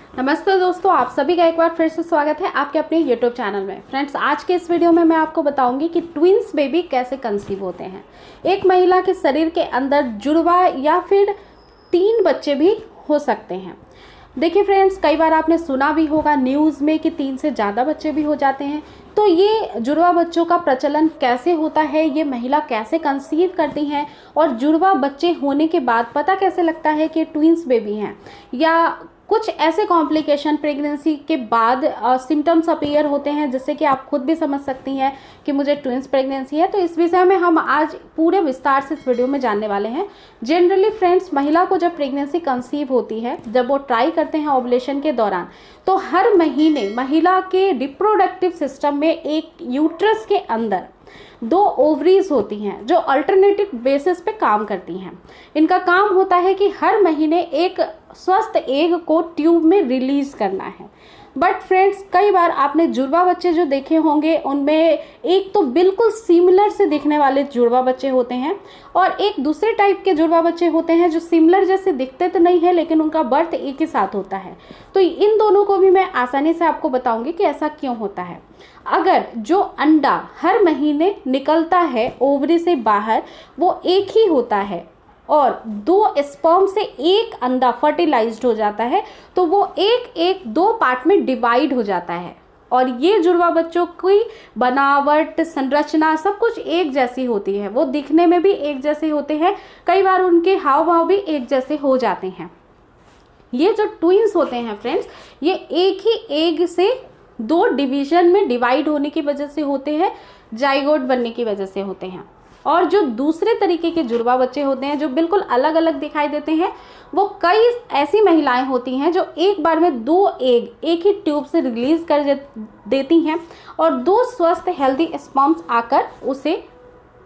नमस्ते दोस्तों, आप सभी का एक बार फिर से स्वागत है आपके अपने YouTube चैनल में। फ्रेंड्स, आज के इस वीडियो में मैं आपको बताऊंगी कि ट्विंस बेबी कैसे कंसीव होते हैं। एक महिला के शरीर के अंदर जुड़वा या फिर 3 बच्चे भी हो सकते हैं। देखिए फ्रेंड्स, कई बार आपने सुना भी होगा न्यूज़ में कि 3 से ज़्यादा बच्चे भी हो जाते हैं। तो ये जुड़वा बच्चों का प्रचलन कैसे होता है, ये महिला कैसे कंसीव करती हैं और जुड़वा बच्चे होने के बाद पता कैसे लगता है कि ट्विंस बेबी हैं, या कुछ ऐसे कॉम्प्लिकेशन प्रेगनेंसी के बाद सिम्टम्स अपीयर होते हैं जिससे कि आप खुद भी समझ सकती हैं कि मुझे ट्विंस प्रेगनेंसी है। तो इस विषय में हम आज पूरे विस्तार से इस वीडियो में जानने वाले हैं। जनरली फ्रेंड्स, महिला को जब प्रेगनेंसी कंसीव होती है, जब वो ट्राई करते हैं ओवुलेशन के दौरान, तो हर महीने महिला के रिप्रोडक्टिव सिस्टम में एक यूट्रस के अंदर 2 ओवरीज होती हैं जो अल्टरनेटिव बेसिस पे काम करती हैं। इनका काम होता है कि हर महीने एक स्वस्थ एग को ट्यूब में रिलीज करना है। बट फ्रेंड्स, कई बार आपने जुड़वा बच्चे जो देखे होंगे उनमें एक तो बिल्कुल सिमिलर से दिखने वाले जुड़वा बच्चे होते हैं और एक दूसरे टाइप के जुड़वा बच्चे होते हैं जो सिमिलर जैसे दिखते तो नहीं है लेकिन उनका बर्थ एक ही साथ होता है। तो इन दोनों को भी मैं आसानी से आपको बताऊंगी कि ऐसा क्यों होता है। अगर जो अंडा हर महीने निकलता है ओवरी से बाहर वो एक ही होता है और 2 स्पर्म से एक अंडा फर्टिलाइज्ड हो जाता है, तो वो एक 2 पार्ट में डिवाइड हो जाता है और ये जुड़वा बच्चों की बनावट, संरचना सब कुछ एक जैसी होती है। वो दिखने में भी एक जैसे होते हैं, कई बार उनके हाव भाव भी एक जैसे हो जाते हैं। ये जो ट्विंस होते हैं फ्रेंड्स, ये एक ही एग से 2 डिवीजन में डिवाइड होने की वजह से होते हैं, जाइगोट बनने की वजह से होते हैं। और जो दूसरे तरीके के जुड़वा बच्चे होते हैं जो बिल्कुल अलग अलग दिखाई देते हैं, वो कई ऐसी महिलाएं होती हैं जो एक बार में 2 एग एक ही ट्यूब से रिलीज कर देती हैं और 2 स्वस्थ हेल्दी स्पर्म्स आकर उसे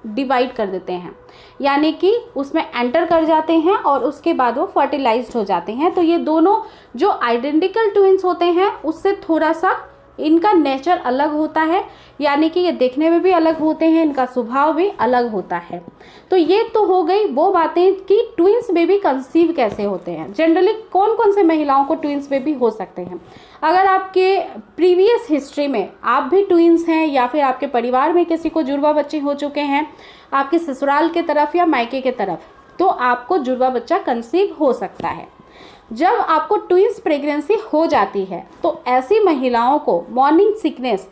डिवाइड कर देते हैं, यानी कि उसमें एंटर कर जाते हैं और उसके बाद वो फर्टिलाइज्ड हो जाते हैं। तो ये दोनों जो आइडेंटिकल ट्विंस होते हैं उससे थोड़ा सा इनका नेचर अलग होता है, यानी कि ये देखने में भी अलग होते हैं, इनका स्वभाव भी अलग होता है। तो ये तो हो गई वो बातें कि ट्विंस बेबी कंसीव कैसे होते हैं। जनरली कौन कौन से महिलाओं को ट्विंस बेबी हो सकते हैं। अगर आपके प्रीवियस हिस्ट्री में आप भी ट्विंस हैं या फिर आपके परिवार में किसी को जुड़वा बच्चे हो चुके हैं, आपके ससुराल के तरफ या मायके के तरफ, तो आपको जुड़वा बच्चा कंसीव हो सकता है। जब आपको ट्विंस प्रेगनेंसी हो जाती है तो ऐसी महिलाओं को मॉर्निंग सिकनेस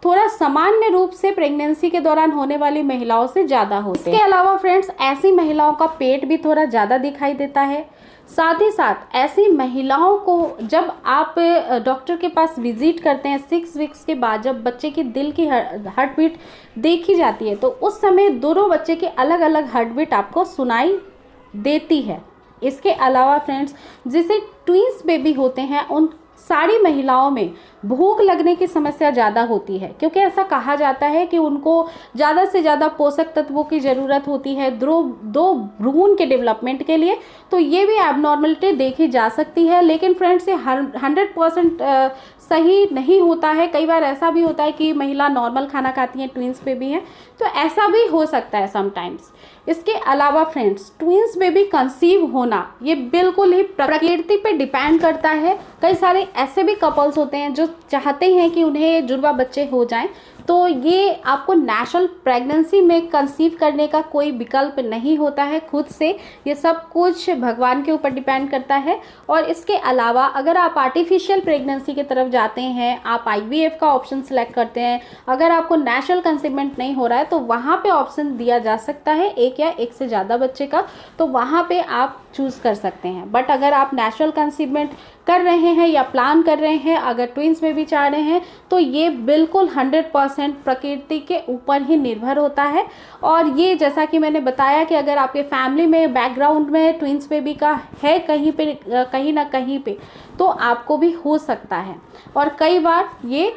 थोड़ा सामान्य रूप से प्रेगनेंसी के दौरान होने वाली महिलाओं से ज़्यादा होते हैं। इसके अलावा फ्रेंड्स, ऐसी महिलाओं का पेट भी थोड़ा ज़्यादा दिखाई देता है। साथ ही साथ ऐसी महिलाओं को जब आप डॉक्टर के पास विजिट करते हैं 6 वीक्स के बाद, जब बच्चे की दिल की हार्ट बीट देखी जाती है, तो उस समय दोनों बच्चे की अलग अलग हार्ट बीट आपको सुनाई देती है। इसके अलावा फ्रेंड्स, जिसे ट्विंस बेबी होते हैं उन सारी महिलाओं में भूख लगने की समस्या ज़्यादा होती है, क्योंकि ऐसा कहा जाता है कि उनको ज़्यादा से ज़्यादा पोषक तत्वों की ज़रूरत होती है दो भ्रूण के डेवलपमेंट के लिए। तो ये भी एबनॉर्मलिटी देखी जा सकती है, लेकिन फ्रेंड्स ये 100% सही नहीं होता है। कई बार ऐसा भी होता है कि महिला नॉर्मल खाना खाती हैं, ट्विंस बेबी हैं, तो ऐसा भी हो सकता है समटाइम्स। इसके अलावा फ्रेंड्स, ट्विंस बेबी कंसीव होना ये बिल्कुल ही प्रकृति पे डिपेंड करता है। कई सारे ऐसे भी कपल्स होते हैं जो चाहते हैं कि उन्हें जुड़वा बच्चे हो जाएं, तो ये आपको नेचुरल प्रेगनेंसी में कंसीव करने का कोई विकल्प नहीं होता है खुद से। ये सब कुछ भगवान के ऊपर डिपेंड करता है। और इसके अलावा अगर आप आर्टिफिशियल प्रेगनेंसी की तरफ जाते हैं, आप IVF का ऑप्शन सेलेक्ट करते हैं, अगर आपको नेचुरल कंसीवमेंट नहीं हो रहा है तो वहाँ पे ऑप्शन दिया जा सकता है एक या एक से ज़्यादा बच्चे का, तो वहाँ पे आप चूज़ कर सकते हैं। बट अगर आप नेचुरल कंसीवमेंट कर रहे हैं या प्लान कर रहे हैं, अगर ट्विंस में भी चाह रहे हैं, तो ये बिल्कुल 100% प्रकृति के ऊपर ही निर्भर होता है। और ये जैसा कि मैंने बताया कि अगर आपके फैमिली में बैकग्राउंड में ट्विंस बेबी का है कहीं ना कहीं पे, तो आपको भी हो सकता है और कई बार ये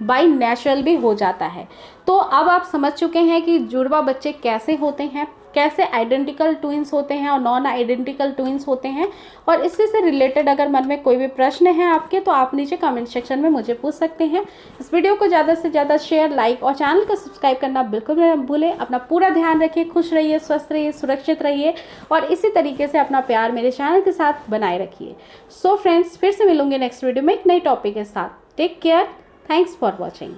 बाय नेचुरल भी हो जाता है। तो अब आप समझ चुके हैं कि जुड़वा बच्चे कैसे होते हैं। कैसे आइडेंटिकल ट्विंस होते हैं और नॉन आइडेंटिकल ट्विंस होते हैं, और इसी से रिलेटेड अगर मन में कोई भी प्रश्न है आपके तो आप नीचे कमेंट सेक्शन में मुझे पूछ सकते हैं। इस वीडियो को ज़्यादा से ज़्यादा शेयर, लाइक और चैनल को सब्सक्राइब करना बिल्कुल भी न भूलें। अपना पूरा ध्यान रखिए, खुश रहिए, स्वस्थ रहिए, सुरक्षित रहिए और इसी तरीके से अपना प्यार मेरे चैनल के साथ बनाए रखिए। सो फ्रेंड्स, फिर से मिलूंगी नेक्स्ट वीडियो में एक नई टॉपिक के साथ। Take care, thanks for watching.